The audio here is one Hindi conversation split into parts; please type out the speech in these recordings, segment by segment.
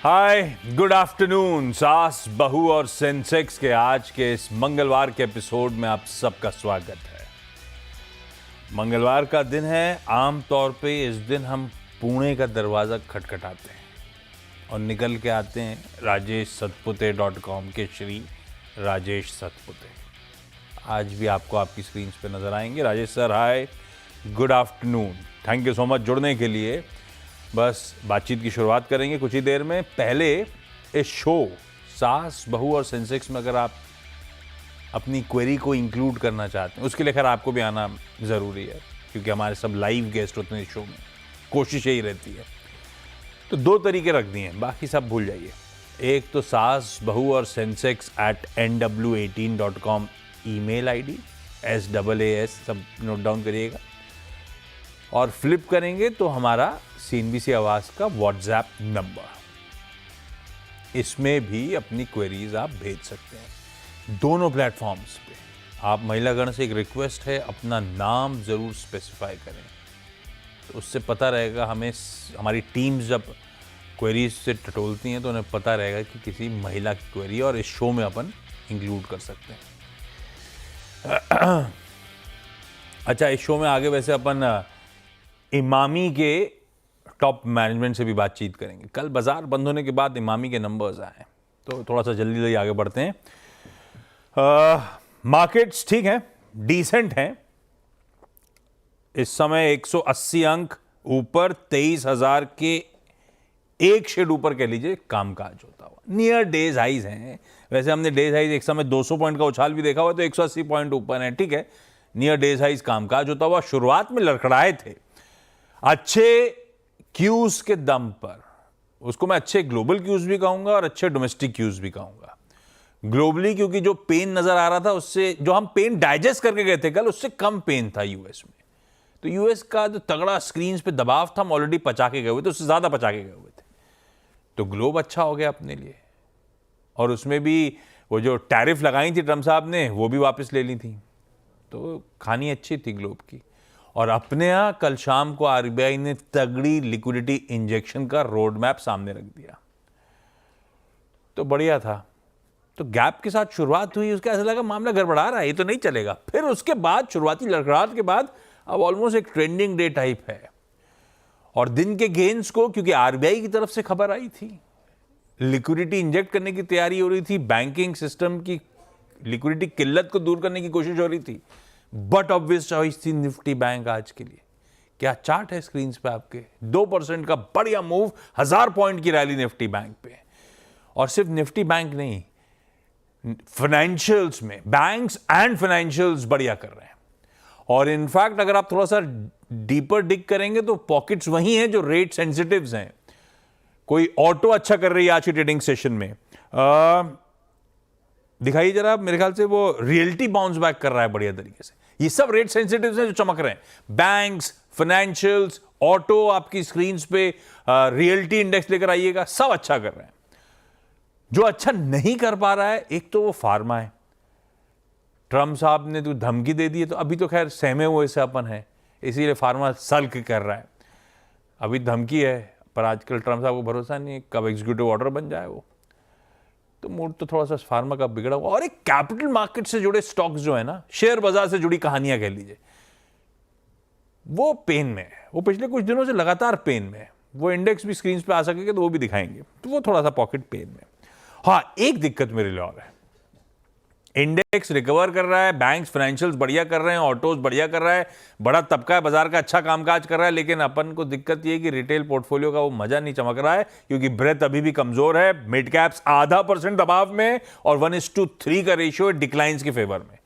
हाय, गुड आफ्टरनून। सास बहू और सेंसेक्स के आज के इस मंगलवार के एपिसोड में आप सबका स्वागत है। मंगलवार का दिन है। आमतौर पे इस दिन हम पुणे का दरवाज़ा खटखटाते हैं और निकल के आते हैं rajeshsatpute.com के श्री राजेश सतपुते। आज भी आपको आपकी स्क्रीन पे नजर आएंगे। Rajesh sir, hi, good afternoon. Thank you so much जुड़ने के लिए। बस बातचीत की शुरुआत करेंगे कुछ ही देर में। पहले इस शो सास बहू और सेंसेक्स में अगर आप अपनी क्वेरी को इंक्लूड करना चाहते हैं, उसके लिए खैर आपको भी आना ज़रूरी है क्योंकि हमारे सब लाइव गेस्ट होते हैं इस शो में। कोशिश यही रहती है। तो दो तरीके रख दिए हैं, बाकी सब भूल जाइए। एक तो सास बहू और Sensex @nw18.com email ID, SAAS सब नोट डाउन करिएगा। और फ्लिप करेंगे तो हमारा CNBC आवाज का व्हाट्सएप नंबर, इसमें भी अपनी क्वेरीज आप भेज सकते हैं। दोनों प्लेटफॉर्म्स पे आप महिलागण से एक रिक्वेस्ट है, अपना नाम जरूर स्पेसिफाई करें, तो उससे पता रहेगा हमें। हमारी टीम्स जब क्वेरीज से टटोलती हैं तो उन्हें पता रहेगा कि किसी महिला की क्वेरी और इस शो में अपन इंक्लूड कर सकते हैं। अच्छा, इस शो में आगे वैसे अपन इमामी के टॉप मैनेजमेंट से भी बातचीत करेंगे। कल बाजार बंद होने के बाद इमामी के नंबर्स आए, तो थोड़ा सा जल्दी आगे बढ़ते हैं। मार्केट्स ठीक हैं, डिसेंट हैं। इस समय 180 अंक ऊपर, 23,000 के एक शेड ऊपर कह लीजिए कामकाज होता हुआ। नियर डेज हाइज हैं। वैसे हमने डेज हाइज एक समय 200 पॉइंट का उछाल भी देखा हुआ, तो 180 पॉइंट ऊपर है, ठीक है। नियर डेज हाइज कामकाज होता हुआ। शुरुआत में लड़खड़ाए थे अच्छे क्यूज के दम पर। उसको मैं अच्छे ग्लोबल क्यूज भी कहूंगा और अच्छे डोमेस्टिक क्यूज भी कहूंगा। ग्लोबली क्योंकि जो पेन नजर आ रहा था, उससे जो हम पेन डाइजेस्ट करके गए थे कल, उससे कम पेन था यूएस में। तो यूएस का जो तगड़ा स्क्रीन पे दबाव था, हम ऑलरेडी पचा के गए हुए थे, उससे ज्यादा पचा के गए हुए थे। तो ग्लोब अच्छा हो गया अपने लिए। और उसमें भी वो जो टैरिफ लगाई थी ट्रम्प साहब ने, वो भी वापस ले ली थी। तो खानी अच्छी थी ग्लोब की। और अपने यहां कल शाम को आरबीआई ने तगड़ी लिक्विडिटी इंजेक्शन का रोड मैप सामने रख दिया, तो बढ़िया था। तो गैप के साथ शुरुआत हुई, उसका ऐसा लगा मामला गड़बड़ा रहा है, ये तो नहीं चलेगा। फिर उसके बाद शुरुआती लड़खड़ाहट के बाद अब ऑलमोस्ट एक ट्रेंडिंग डे टाइप है। और दिन के गेन्स को, क्योंकि आरबीआई की तरफ से खबर आई थी, लिक्विडिटी इंजेक्ट करने की तैयारी हो रही थी, बैंकिंग सिस्टम की लिक्विडिटी किल्लत को दूर करने की कोशिश हो रही थी। बट ऑब्वियस चॉइस थी निफ्टी बैंक आज के लिए। क्या चार्ट है स्क्रीन पे आपके? 2% का बढ़िया मूव, 1000 पॉइंट की रैली निफ्टी बैंक पे। और सिर्फ निफ्टी बैंक नहीं, फाइनेंशियल्स में बैंक्स एंड फाइनेंशियल्स बढ़िया कर रहे हैं। और इनफैक्ट अगर आप थोड़ा सा डीपर डिग करेंगे तो पॉकेट्स वही हैं जो रेट सेंसिटिव्स हैं। कोई ऑटो अच्छा कर रही है आज की ट्रेडिंग सेशन में। दिखाइए जरा, मेरे ख्याल से वो रियल्टी बाउंस बैक कर रहा है बढ़िया तरीके से। ये सब रेट सेंसिटिव्स हैं जो चमक रहे हैं। बैंक्स, फाइनेंशियल्स, ऑटो आपकी स्क्रीन पे, रियल्टी इंडेक्स लेकर आइएगा, सब अच्छा कर रहे हैं। जो अच्छा नहीं कर पा रहा है, एक तो वो फार्मा है। ट्रम्प साहब ने तो धमकी दे दी है, तो अभी तो खैर सहमे हुए से अपन है, इसीलिए फार्मा सल्क कर रहा है। अभी धमकी है, पर आजकल ट्रम्प साहब को भरोसा नहीं है कब एग्जीक्यूटिव ऑर्डर बन जाए वो। तो मूड तो थोड़ा सा फार्मा का बिगड़ा हुआ। और एक कैपिटल मार्केट से जुड़े स्टॉक्स जो है ना, शेयर बाजार से जुड़ी कहानियां कह लीजिए, वो पेन में है। वो पिछले कुछ दिनों से लगातार पेन में है। वो इंडेक्स भी स्क्रीन पे आ सकेगा तो वो भी दिखाएंगे, तो वो थोड़ा सा पॉकेट पेन में। हाँ, एक दिक्कत मेरे लिए और है। इंडेक्स रिकवर कर रहा है, बैंक्स फाइनेंशियल्स बढ़िया कर रहे हैं, ऑटोज बढ़िया कर रहा है, बड़ा तबका है बाजार का अच्छा कामकाज कर रहा है। लेकिन अपन को दिक्कत ये है कि रिटेल पोर्टफोलियो का वो मजा नहीं चमक रहा है, क्योंकि ब्रेथ अभी भी कमजोर है। मिड कैप्स 0.5% दबाव में और 1:3 का रेशियो डिक्लाइंस के फेवर में।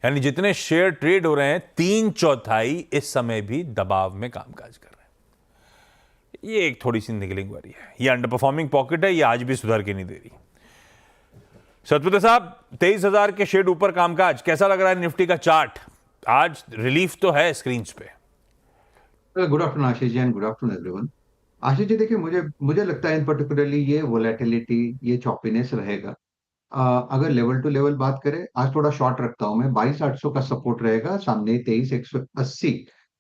यानी जितने शेयर ट्रेड हो रहे हैं, 3/4 इस समय भी दबाव में कामकाज कर रहे हैं। ये एक थोड़ी सी निगलिंग वाली है। ये अंडर परफॉर्मिंग पॉकेट है, ये आज भी सुधर के नहीं दे रही। सतपुते साहब, 23,000 के शेड ऊपर कामकाज, कैसा लग रहा है निफ्टी का चार्ट? आज रिलीफ तो है स्क्रीन पे। Good afternoon Ashish ji and good afternoon everyone. Ashish ji देखिए, मुझे मुझे लगता है इन पर्टिकुलरली ये वोलेटिलिटी, ये चॉपीनेस रहेगा। अगर लेवल टू लेवल बात करें, आज थोड़ा शॉर्ट रखता हूं मैं। 22,800 का सपोर्ट रहेगा सामने, 23,180,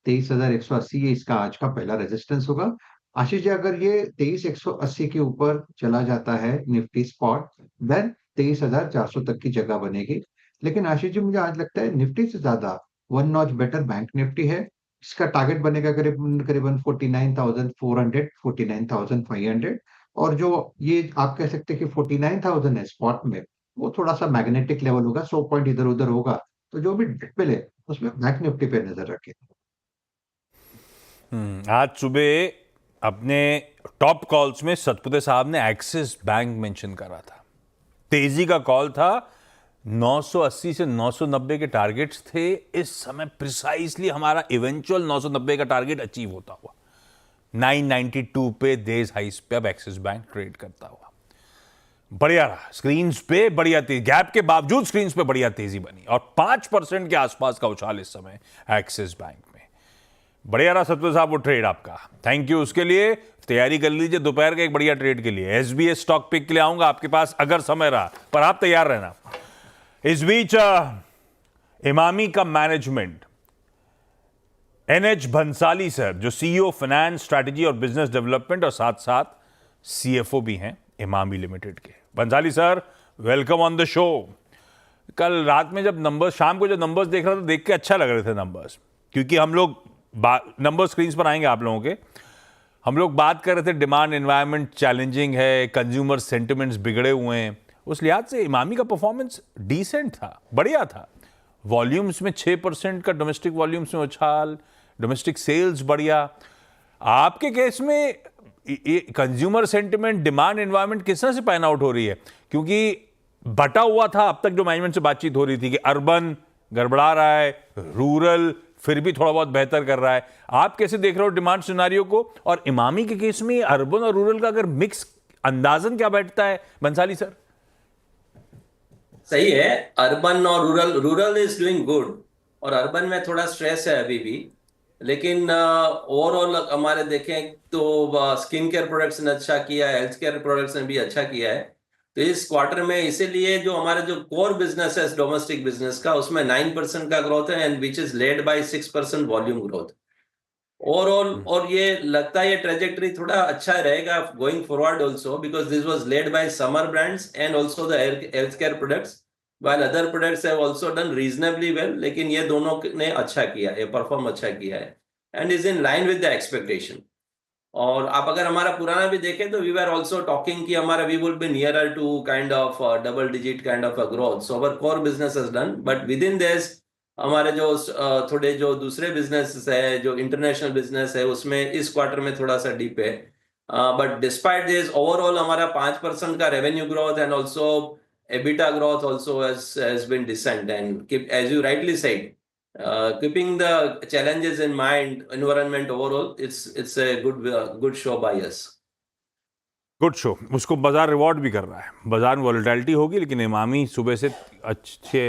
23,180 ये इसका आज का पहला रेजिस्टेंस होगा। आशीष जी, अगर ये 23,180 के ऊपर चला जाता है निफ्टी स्पॉट, देन 23,400 तक की जगह बनेगी। लेकिन आशीष जी, मुझे आज लगता है निफ्टी से ज्यादा one notch better bank Nifty है। इसका टारगेट बनेगा करीबन करीबन 49,400, 49,500। और जो ये आप कह सकते हैं कि 49,000 है स्पॉट में, वो थोड़ा सा मैग्नेटिक लेवल होगा, 100 पॉइंट इधर उधर होगा। तो जो भी डिप मिले उसमें बैंक निफ्टी पे नजर रखें। आज सुबह अपने टॉप कॉल्स में सतपुते साहब ने एक्सिस बैंक मेंशन करा था। तेजी का कॉल था। 980 से 990 के टारगेट्स थे। इस समय प्रिसाइसली हमारा इवेंचुअल 990 का टारगेट अचीव होता हुआ 992 पे डेज हाइस पे अब एक्सिस बैंक ट्रेड करता हुआ बढ़िया रहा। स्क्रीन पे बढ़िया तेजी, गैप के बावजूद स्क्रीन पे बढ़िया तेजी बनी और 5% के आसपास का उछाल इस समय एक्सिस बैंक में। बढ़िया रहा सत्य साहब वो ट्रेड आपका, थैंक यू उसके लिए। तैयारी कर लीजिए दोपहर के एक बढ़िया ट्रेड के लिए। एसबीएस स्टॉक पिक के लिए आऊंगा आपके पास अगर समय रहा, पर आप तैयार रहना। इस बीच इमामी का मैनेजमेंट एनएच भंसाली सर, जो सीईओ फाइनेंस स्ट्रैटेजी और बिजनेस डेवलपमेंट और साथ साथ सीएफओ भी हैं इमामी लिमिटेड के। Bhansali sir, welcome on the show. कल रात में जब नंबर्स, शाम को जब नंबर्स देख रहा था, देख के अच्छा लग रहे थे नंबर्स, क्योंकि हम लोग नंबर स्क्रीन पर आएंगे आप लोगों के। हम लोग बात कर रहे थे डिमांड एनवायरनमेंट चैलेंजिंग है, कंज्यूमर सेंटिमेंट्स बिगड़े हुए हैं। उस लिहाज से इमामी का परफॉर्मेंस डिसेंट था, बढ़िया था। वॉल्यूम्स में 6% का डोमेस्टिक वॉल्यूम्स में उछाल, डोमेस्टिक सेल्स बढ़िया। आपके केस में कंज्यूमर सेंटिमेंट, डिमांड एनवायरनमेंट किस तरह से पैन आउट हो रही है? क्योंकि बटा हुआ था अब तक जो मैनेजमेंट से बातचीत हो रही थी कि अर्बन गड़बड़ा रहा है, रूरल फिर भी थोड़ा बहुत बेहतर कर रहा है। आप कैसे देख रहे हो डिमांड सिनेरियो को? और इमामी के केस में अर्बन और रूरल का अगर मिक्स अंदाजन क्या बैठता है भंसाली सर? सही है। अर्बन और रूरल इज डूइंग गुड और अर्बन में थोड़ा स्ट्रेस है अभी भी। लेकिन ओवरऑल हमारे देखें तो स्किन केयर प्रोडक्ट्स ने अच्छा किया है, हेल्थ केयर प्रोडक्ट्स ने भी अच्छा किया है। तो इस क्वार्टर में इसीलिए जो हमारे जो कोर बिजनेस है डोमेस्टिक बिजनेस का, उसमें 9% का ग्रोथ है and which is led by 6% volume growth overall. और ये लगता है ये ट्रेजेक्टरी थोड़ा अच्छा रहेगा going forward also, because this was led by summer brands and also the health care products, while other products have also done reasonably well। लेकिन ये दोनों ने अच्छा किया है, परफॉर्म अच्छा किया है and is in line with the expectation. और आप अगर हमारा पुराना भी देखें तो वी वर ऑल्सो टॉकिंग कि हमारा we will be nearer to kind of double digit kind of a growth. So our core business has done, but within this हमारे जो थोड़े जो दूसरे बिजनेस है, जो इंटरनेशनल बिजनेस है, उसमें इस क्वार्टर में थोड़ा सा डिप है। बट डिस्पाइट दिस ओवरऑल हमारा 5% का revenue growth and also EBITDA growth also has been decent and keep, as you rightly said, keeping the challenges in mind, environment overall, it's a good show by us. Good show. उसको बाजार रिवॉर्ड भी कर रहा है। बाजार में वॉलेटिलिटी होगी, लेकिन इमामी सुबह से अच्छे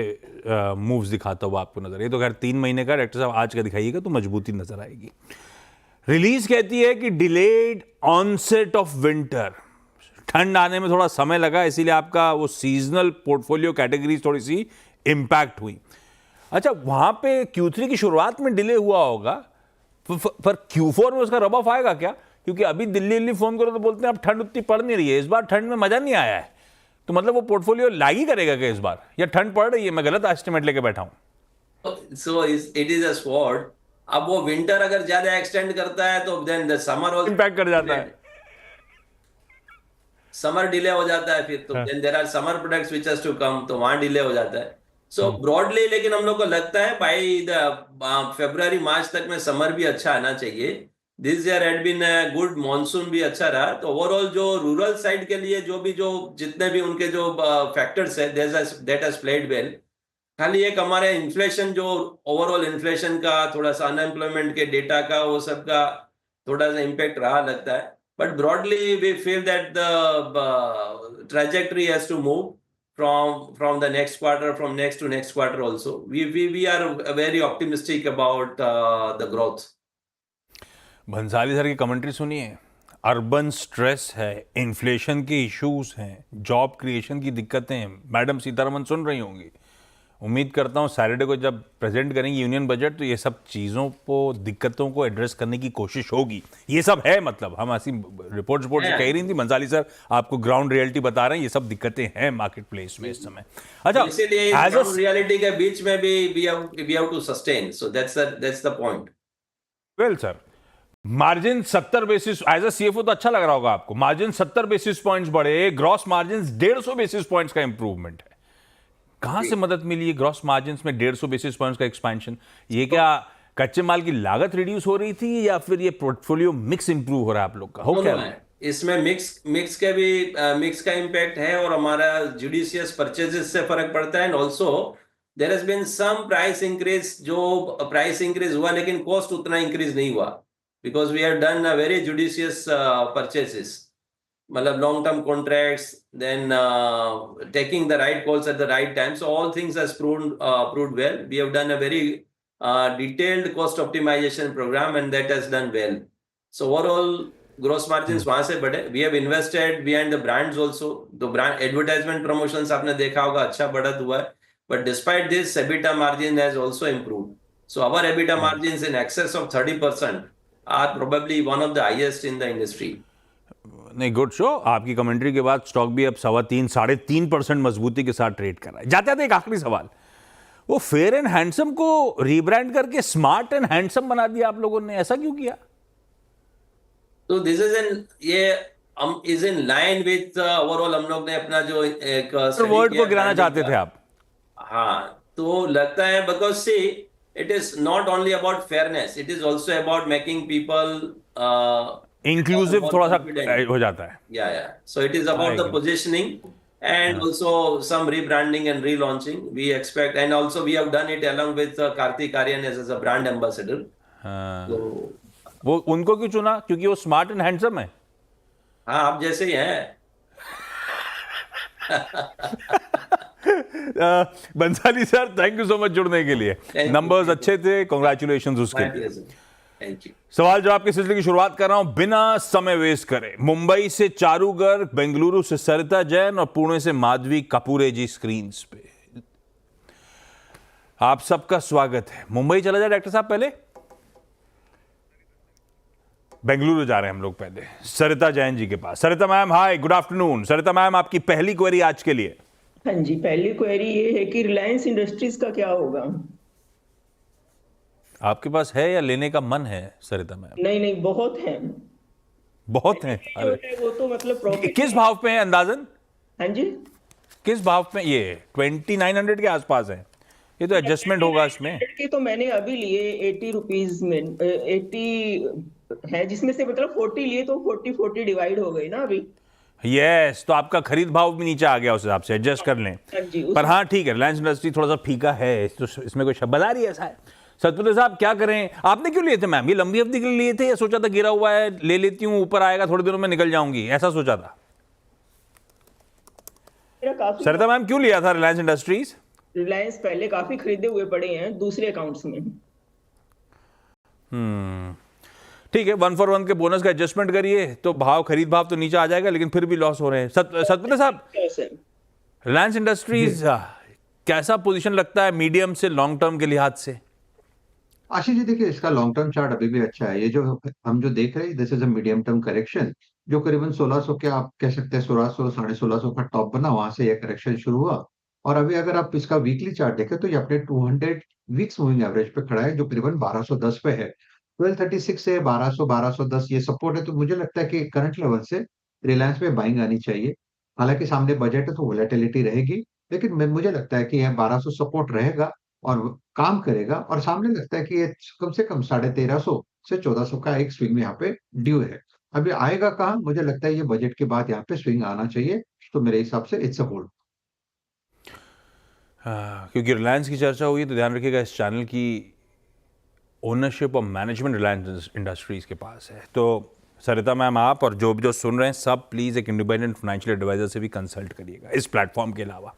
मूव्स दिखाता हुआ आपको नजर। ये तो खैर 3 महीने का, डॉक्टर साहब आज का दिखाइएगा तो मजबूती नजर आएगी। रिलीज कहती है कि डिलेड ऑनसेट ऑफ विंटर, ठंड आने में थोड़ा समय लगा, इसीलिए आपका वो सीजनल पोर्टफोलियो कैटेगरीज थोड़ी सी इंपैक्ट हुई। अच्छा, वहां पे Q3 की शुरुआत में डिले हुआ होगा, पर Q4 में उसका रब ऑफ आएगा क्या? क्योंकि अभी दिल्ली फोन करो तो बोलते हैं अब ठंड उतनी पड़ नहीं रही है, इस बार ठंड में मजा नहीं आया है। तो मतलब वो पोर्टफोलियो लैग ही करेगा क्या इस बार, या ठंड पड़ रही है? मैं गलत एस्टिमेट लेके बैठा हूं। So it is a sword। अब वो विंटर अगर ज्यादा एक्सटेंड करता है तो देन द समर इंपैक्ट कर जाता है, समर डिले हो जाता है फिर तो then there are summer products which has to come, तो वहां डिले हो जाता है। सो ब्रॉडली लेकिन हम लोग को लगता है बाय द फरवरी मार्च तक में समर भी अच्छा आना चाहिए। This year had been a good, monsoon भी अच्छा रहा। तो ओवरऑल जो रूरल साइड के लिए जो जितने भी उनके जो फैक्टर्स है दैट हैज प्लेड वेल। खाली एक हमारे इन्फ्लेशन, जो ओवरऑल इन्फ्लेशन का, थोड़ा सा अनएम्प्लॉयमेंट के डेटा का, वो सब का थोड़ा सा इम्पैक्ट रहा लगता है। But broadly, we feel that the trajectory has to move from the next quarter, from next to next quarter also. We are very optimistic about the growth. Bhansali sir की कमेंट्री सुनिए। अर्बन स्ट्रेस है, इन्फ्लेशन के इश्यूज हैं, जॉब क्रिएशन की दिक्कतें हैं। मैडम सीतारमन सुन रही होंगी, उम्मीद करता हूँ सैटरडे को जब प्रेजेंट करेंगे यूनियन बजट तो ये सब चीज़ों को, दिक्कतों को एड्रेस करने की कोशिश होगी। ये सब है, मतलब हम ऐसी रिपोर्ट से कह रही थी, मंसाली सर आपको ग्राउंड रियलिटी बता रहे हैं, ये सब दिक्कतें हैं मार्केट प्लेस में इस समय। अच्छा, इसीलिए रियलिटी के बीच में भी we have to sustain, so that's the point. Well sir, margin 70 basis, as a CFO तो अच्छा लग रहा होगा आपको, मार्जिन 70 बेसिस पॉइंट्स बढ़े, ग्रॉस मार्जिन 150 बेसिस पॉइंट्स का इंप्रूवमेंट है। कहां से मदद मिली है ग्रॉस मार्जिन में 150 बेसिस पॉइंट्स का एक्सपेंशन? ये क्या कच्चे माल की लागत रिड्यूस हो रही थी या फिर ये पोर्टफोलियो मिक्स इंप्रूव हो रहा है आप लोग का? हो क्या है इसमें मिक्स के भी मिक्स का इम्पैक्ट है और हमारा जुडिशियस परचेजेस से फर्क पड़ता है। And also there has been some price increase, जो प्राइस इंक्रीज हुआ लेकिन कॉस्ट उतना इंक्रीज नहीं हुआ, because we have done a very judicious purchases, मतलब long term contracts, then taking the right calls at the right time. So all things has proved well. We have done a very detailed cost optimization program and that has done well. So overall gross margins वहां से बढ़े. We have invested behind the brands also. तो brand advertisement promotions आपने देखा होगा, अच्छा बढ़त हुआ है. But despite this, EBITDA margin has also improved. So our EBITDA margins in excess of 30% are probably one of the highest in the industry. नहीं, गुड शो। आपकी कमेंट्री के बाद स्टॉक भी अब 3.5-3.5% मजबूती के साथ ट्रेड कर रहा है। जाते एक आखिरी सवाल, वो फेयर एंड हैंडसम को रीब्रांड करके स्मार्ट एंड हैंडसम बना दिया आप लोगों ने, ऐसा क्यों किया? तो this is in line with overall हम लोग ने अपना जो एक वर्ड को गिराना चाहते थे आप? हाँ, तो लगता है because see it is not only about fairness, it is also about making people inclusive थोड़ा सा हो जाता है। या so it is about the positioning and also some rebranding and relaunching we expect, and also we have done it along with Karthik Aaryan as a brand ambassador. तो वो उनको क्यों चुना? क्योंकि वो स्मार्ट एंड हैंडसम है। हाँ, आप जैसे ही हैं। Bansali sir, thank you so much जुड़ने के लिए। नंबर्स अच्छे थे, कांग्रेचुलेशंस उसके लिए। Thank you. सवाल जवाब के सिलसिले की शुरुआत कर रहा हूं बिना समय वेस्ट करे। मुंबई से चारू गर्ग, बेंगलुरु से सरिता जैन और पुणे से माधवी कपूरे जी स्क्रीन पे। आप सबका स्वागत है। मुंबई चला जाए डॉक्टर साहब पहले, बेंगलुरु जा रहे हैं हम लोग पहले सरिता जैन जी के पास। सरिता मैम, हाय, गुड आफ्टरनून। सरिता मैम, आपकी पहली क्वेरी आज के लिए। हाँ जी, पहली क्वेरी ये है कि रिलायंस इंडस्ट्रीज का क्या होगा? आपके पास है या लेने का मन है सरिता मैम? नहीं, बहुत है। बहुत है? अरे वो तो मतलब प्रॉफिट किस भाव पे है अंदाजन? हाँ जी, किस भाव पे? ये 2900 के आसपास है। ये तो एडजस्टमेंट होगा इसमें। के तो मैंने अभी लिए 80 रुपीज में, 80 है जिसमें से मतलब 40 लिए तो 40 डिवाइड हो गई ना अभी। यस, तो आपका खरीद भाव भी नीचे आ गया उस हिसाब से, एडजस्ट कर लें। पर हाँ ठीक है, रिलायंस इंडस्ट्री थोड़ा सा फीका है, तो इसमें कोई शब्द आ रही है ऐसा है। सतपुत्र साहब, क्या करें? आपने क्यों लिए थे मैम? ये लंबी अवधि के लिए लिए थे या सोचा था गिरा हुआ है ले लेती हूँ, ऊपर आएगा थोड़ी देरों में निकल जाऊंगी, ऐसा सोचा था? सरिता मैम, क्यों लिया था रिलायंस इंडस्ट्रीज? रिलायंस पहले काफी खरीदे हुए पड़े हैं दूसरे अकाउंट्स में। ठीक है, 1 for 1 के बोनस का एडजस्टमेंट करिए तो भाव, खरीद भाव तो नीचे आ जाएगा, लेकिन फिर भी लॉस हो रहे हैं। सतपुत्र साहब, रिलायंस इंडस्ट्रीज कैसा पोजीशन लगता है मीडियम से लॉन्ग टर्म के लिहाज से? आशीष जी, देखिए इसका लॉन्ग टर्म चार्ट अभी भी अच्छा है। ये जो हम जो देख रहे हैं, this is a medium term correction, जो करीबन 1600 के, आप कह सकते हैं 1600 1650 का टॉप बना, वहां से यह करेक्शन शुरू हुआ। और अभी अगर आप इसका वीकली चार्ट देखें तो ये अपने 200 वीक्स मूविंग एवरेज पे खड़ा है, जो करीबन 1210 पे है। 1236 से 1200 1210 ये सपोर्ट है। तो मुझे लगता है कि करंट लेवल से रिलायंस में बाइंग आनी चाहिए। हालांकि सामने बजट है तो वोलेटिलिटी रहेगी, लेकिन मुझे लगता है कि यह 1200 सपोर्ट रहेगा और काम करेगा। और सामने लगता है कि ये कम से कम 1350 से 1400 का एक स्विंग यहाँ पे ड्यू है। अभी आएगा कहाँ? मुझे लगता है ये बजट के बाद यहाँ पे स्विंग आना चाहिए। तो मेरे हिसाब से इट्स अ होल्ड। क्योंकि रिलायंस की चर्चा हुई तो ध्यान रखिएगा, इस चैनल की ओनरशिप और मैनेजमेंट रिलायंस इंडस्ट्रीज के पास है। तो सरिता मैम, आप और जो सुन रहे हैं सब, प्लीज एक इंडिपेंडेंट फाइनेंशियल एडवाइजर से भी कंसल्ट करिएगा इस प्लेटफॉर्म के अलावा।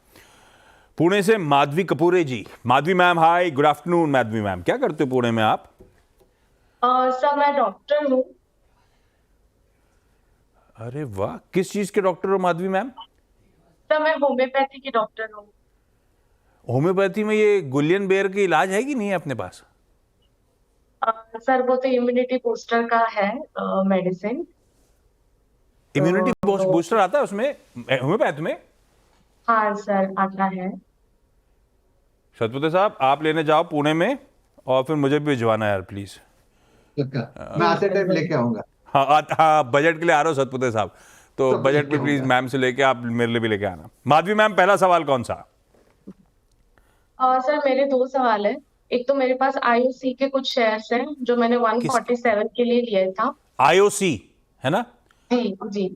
पुणे से माधवी कपूरे जी। माधवी मैम, हाय, गुड आफ्टरनून। माधवी मैम, क्या करते हो पुणे में आप? सर, मैं डॉक्टर हूँ। अरे वाह, किस चीज के डॉक्टर हो माधवी मैम? सर, मैं होम्योपैथी की डॉक्टर हूँ। होम्योपैथी में ये गुलियन बेयर की इलाज है कि नहीं है अपने पास? सर वो तो इम्यूनिटी बूस्टर का है मेडिसिन। इम्यूनिटी तो बूस्टर आता है उसमें होम्योपैथ में? हाँ सर आता है। सतपुते साहब आप लेने जाओ पुणे में और फिर मुझे भी भिजवाना यार प्लीज। मैं आते टाइम लेके आऊंगा। हाँ हाँ, बजट के लिए आ रहा हो सतपुते साहब, तो सब बजट लेके में प्लीज आऊंगा। मैम से लेके आप मेरे लिए भी लेके आना। माधवी मैम, पहला सवाल कौन सा? सर मेरे दो सवाल है। एक तो मेरे पास आईओसी के कुछ शेयर्स हैं जो मैंने किस 147 के लिए लिया था। आईओसी है ना? जी जी।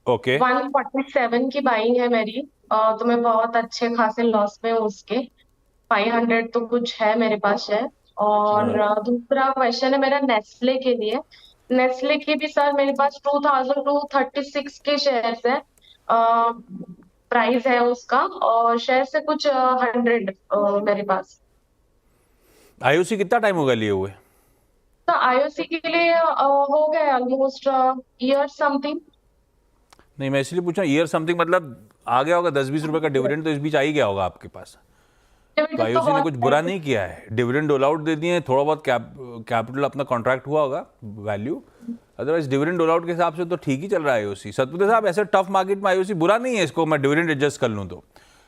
ओके 147 की बाइंग है मेरी। तो मैं बहुत अच्छे खासे लॉस में हूँ उसके। 500 तो कुछ है मेरे पास है। और दूसरा क्वेश्चन है मेरा नेस्ले के लिए। नेस्ले के भी सर मेरे पास 2236 के शेयर्स है। प्राइस है उसका और शेयर से कुछ 100 मेरे पास। आईओसी कितना टाइम होगा लिए हुए? तो आईओसी के लिए हो गया ऑलमोस्ट ईयर समथिंग। नहीं मैं इसलिए पूछा ईयर समथिंग, मतलब आ गया होगा 10-20 रुपए का डिविडेंड तो इस बीच आ ही गया होगा आपके पास। तो डिविडेंड तो आईओसी ने बहुत कुछ बुरा नहीं किया है, डिविडेंड डोल आउट दे दिए हैं, थोड़ा बहुत कैपिटल अपना कॉन्ट्रैक्ट हुआ होगा वैल्यू, अदरवाइज डिविडेंड डोल आउट के हिसाब से तो ठीक ही चल रहा है आईओसी। सतपुते साहब ऐसे टफ मार्केट में आईओसी बुरा नहीं है, इसको मैं डिविडेंड एडजस्ट कर लूं तो।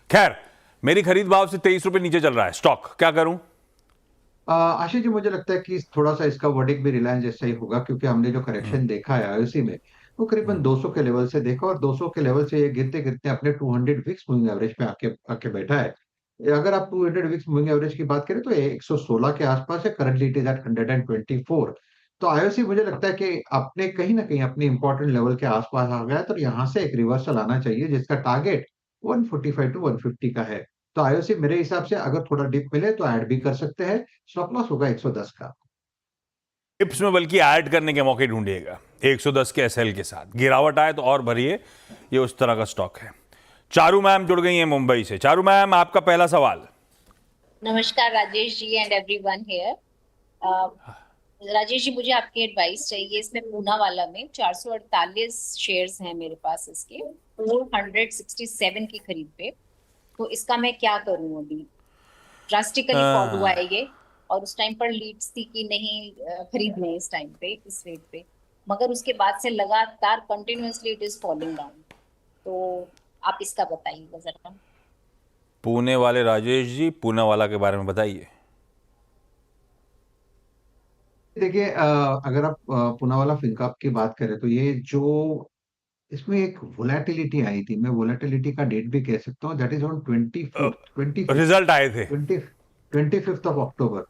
खैर मेरी खरीद भाव से 23 रुपए नीचे चल रहा है स्टॉक, क्या करूं? आशीष जी, मुझे लगता है कि थोड़ा सा इसका वर्डिक्ट भी रिलायंस जैसा ही होगा, क्योंकि हमने जो करेक्शन देखा है आईओसी में वो करीबन 200 के लेवल से देखा, और 200 के लेवल से ये गिरते गिरते अपने 200 विक्स मूविंग एवरेज पे आके आके बैठा है। अगर आप 200 विक्स मूविंग एवरेज की बात करें तो ये 116 के आसपास है, करंटली इट इज एट 124। तो आईओसी मुझे लगता है कि अपने कहीं ना कहीं अपने इंपॉर्टेंट लेवल के आसपास आ गया है, तो यहाँ से एक रिवर्सल आना चाहिए जिसका टारगेट 145 टू 150 का है। तो आईओसी मेरे हिसाब से अगर थोड़ा डिप मिले तो ऐड भी कर सकते हैं। स्टॉप लॉस होगा 110 का। टिप्स में बल्कि ऐड करने के मौके ढूंढिएगा 110 के एसएल के साथ, गिरावट आए तो और भरिए, ये उस तरह का स्टॉक है। चारू मैम जुड़ गई हैं मुंबई से। चारू मैम आपका पहला सवाल। नमस्कार Rajesh ji and everyone here. Rajesh ji मुझे आपकी एडवाइस चाहिए। इसमें पूना वाला में 448 शेयर्स हैं मेरे पास, इसके 467 की खरीद पे। तो इसका मैं क्या करूं? अभी ड्रास्टिकली फॉल हुआ है ये, और उस टाइम पर लीड्स थी कि नहीं खरीदने इस टाइम पे इस रेट पे, मगर उसके बाद से लगातार continuously it is falling down. तो आप इसका बताइएगा जरा। पुणे वाले राजेश जी, पुणे वाला के बारे में बताइए। देखिए, अगर आप पूनावाला फिनकॉप की बात करें तो ये जो इसमें एक वोलेटिलिटी आई थी, मैं वोलेटिलिटी का डेट भी कह सकता हूँ, दैट इज ऑन 25 रिजल्ट आए थे, 25 ऑफ अक्टूबर।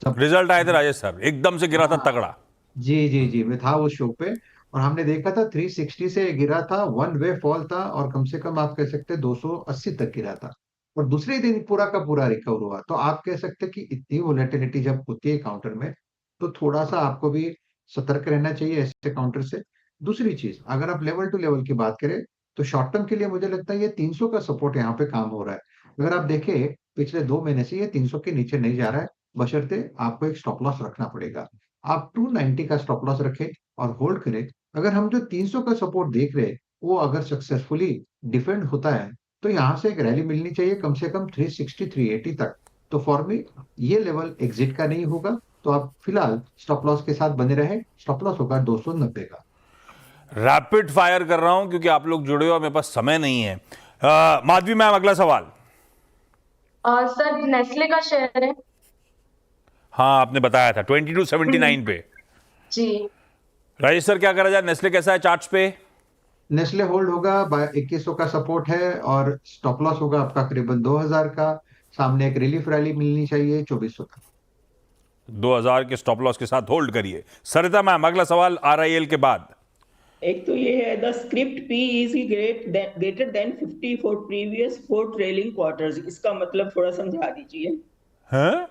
सब रिजल्ट आए थे राजेश सर, एकदम से गिरा था हाँ, तगड़ा। जी जी जी, मैं था उस शो पे और हमने देखा था 360 से गिरा था, वन वे फॉल था, और कम से कम आप कह सकते हैं 280 तक गिरा था, और दूसरे दिन पूरा का पूरा रिकवर हुआ। तो आप कह सकते हैं कि इतनी वोलेटिलिटी जब होती है काउंटर में तो थोड़ा सा आपको भी सतर्क रहना चाहिए ऐसे काउंटर से। दूसरी चीज, अगर आप लेवल टू लेवल की बात करें तो शॉर्ट टर्म के लिए मुझे लगता है ये 300 का सपोर्ट यहाँ पे काम हो रहा है। अगर आप देखें पिछले 2 महीने से ये 300 के नीचे नहीं जा रहा है, बशर्ते आपको एक स्टॉप लॉस रखना पड़ेगा। आप 290 का स्टॉप लॉस रखें और होल्ड करें। अगर हम जो 300 का सपोर्ट देख रहे हैं वो अगर सक्सेसफुली डिफेंड होता है तो यहाँ से एक रैली मिलनी चाहिए कम से कम 360 380 तक। तो फॉर मी ये लेवल एग्जिट का नहीं होगा, तो आप फिलहाल स्टॉप लॉस के साथ बने रहे। स्टॉप लॉस होगा 290 का। रैपिड फायर कर रहा हूं क्योंकि आप लोग जुड़े हो और मेरे पास समय नहीं है। माधवी मैम अगला सवाल। सर नेस्ले का शेयर है। हाँ आपने बताया था 2279 पे। जी। राजेश सर क्या करा जाए, नेस्ले कैसा है चार्ट्स पे? नेस्ले होल्ड होगा, 2100 का सपोर्ट है, और स्टॉप लॉस होगा आपका करीबन 2000 का। सामने एक रिलीफ रैली मिलनी चाहिए 2400 तक। 2000 के स्टॉप लॉस के साथ होल्ड करिए। सरिता मैम अगला सवाल आरआईएल के बाद। एक तो ये है the script P is greater than 50 for previous 4 trailing quarters. इसका मतलब थोड़ा समझा दीजिए। हैं?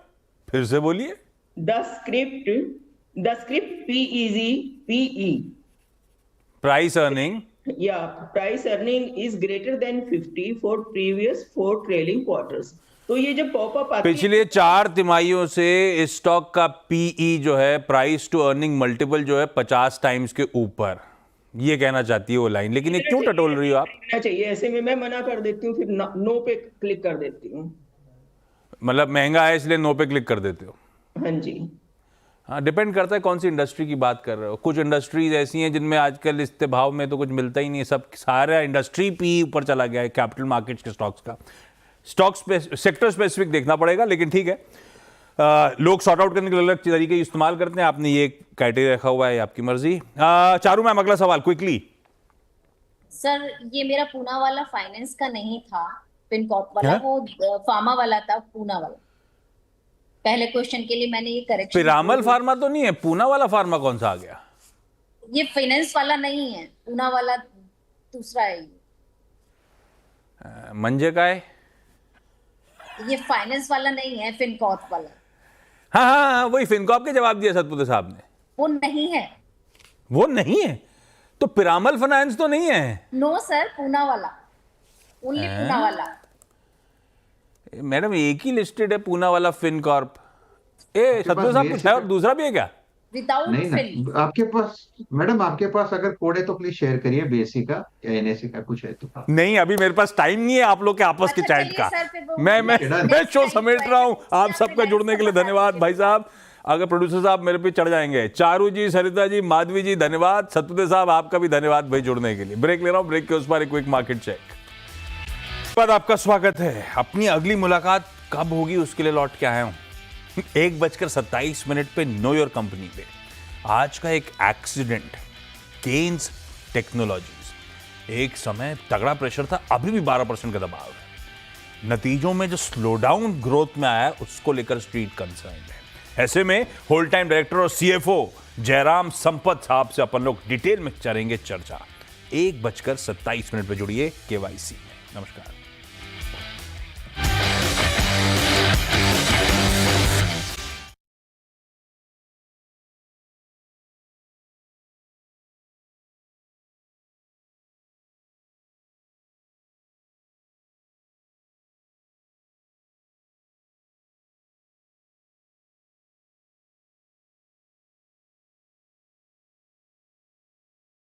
फिर से बोलिए। The script P is PE, price earning, या price earning is greater than 50 for previous 4 trailing quarters. तो ये जब पॉपअप आती है पिछले 4 तिमाहियों से इस स्टॉक का पीई जो है, प्राइस टू अर्निंग मल्टीपल जो है 50 टाइम्स के ऊपर, ये कहना चाहती है वो लाइन। लेकिन ये क्यों टटोल रही हो आप? चाहिए ऐसे में मैं मना कर देती हूँ, फिर नो पे क्लिक कर देती हूँ। मतलब महंगा है इसलिए नो पे क्लिक कर देते हो? हाँ जी। हाँ, डिपेंड करता है कौन सी इंडस्ट्री की बात कर रहे हो। कुछ इंडस्ट्रीज ऐसी हैं जिनमें आजकल इस भाव में तो कुछ मिलता ही नहीं है, सब सारा इंडस्ट्री पी ऊपर चला गया है कैपिटल मार्केट्स के स्टॉक्स का। सेक्टर स्पेसिफिक देखना पड़ेगा, लेकिन ठीक है। लोग सॉर्ट आउट करने के अलग तरीके इस्तेमाल करते हैं, आपने ये क्राइटेरिया रखा हुआ है, आपकी मर्जी। चारू मैम, अगला सवाल क्विकली। सर ये मेरा पूना वाला फाइनेंस का नहीं था, पिनकॉर्प वाला, क्या? वो फार्मा वाला था, पूना वाला। पहले क्वेश्चन के लिए मैंने ये करेक्शन। पिरामल फार्मा तो नहीं है, पूना वाला फार्मा कौन सा आ गया? ये फाइनेंस वाला नहीं है, पूना वाला दूसरा है। मंजे का है? ये फाइनेंस वाला नहीं है, फिनकॉर्प वाला। हाँ हाँ हाँ, वही फिनकॉर्प के जवाब दिया सतपुते साहब ने। वो नहीं है। वो नहीं है तो पिरामल फाइनेंस तो नहीं है। नो सर, पूना वाला, ओनली पूना वाला। मैडम एक ही लिस्टेड है, पूना वाला फिनकॉर्प। सतपुते साहब कुछ है और दूसरा भी है क्या? विदाउट नहीं फिन। ना, आपके पास मैडम, आपके पास अगर कोड है तो प्लीज शेयर करिए, बीएससी का या एनएससी का कुछ है तो। नहीं, अभी मेरे पास टाइम नहीं है आप लोग के आपस के अच्छा, चैट चलिए का। सर, फिर वो मैं शो समेट रहा हूं। आप सबका जुड़ने के लिए धन्यवाद भाई साहब। अगर प्रोड्यूसर साहब मेरे पे चढ़ जाएंगे, चारू जी, सरिता जी, माधवी जी धन्यवाद, सतपुते साहब आपका भी धन्यवाद भाई जुड़ने के लिए। ब्रेक ले रहा हूं, ब्रेक के उस पर एक क्विक मार्केट चेक बाद आपका स्वागत है। अपनी अगली मुलाकात कब होगी उसके लिए लौट के आया हूं 1:27 पे नो योर कंपनी पे। आज का एक एक्सीडेंट, केन्स टेक्नोलॉजीज। एक समय तगड़ा प्रेशर था, अभी भी 12% का दबाव है। नतीजों में जो स्लो डाउन ग्रोथ में आया है उसको लेकर स्ट्रीट कंसर्न है। ऐसे में होल टाइम डायरेक्टर और सीएफओ जयराम संपत साहब से अपन लोग डिटेल में करेंगे चर्चा। 1:27 पे जुड़िए केवाईसी में। नमस्कार।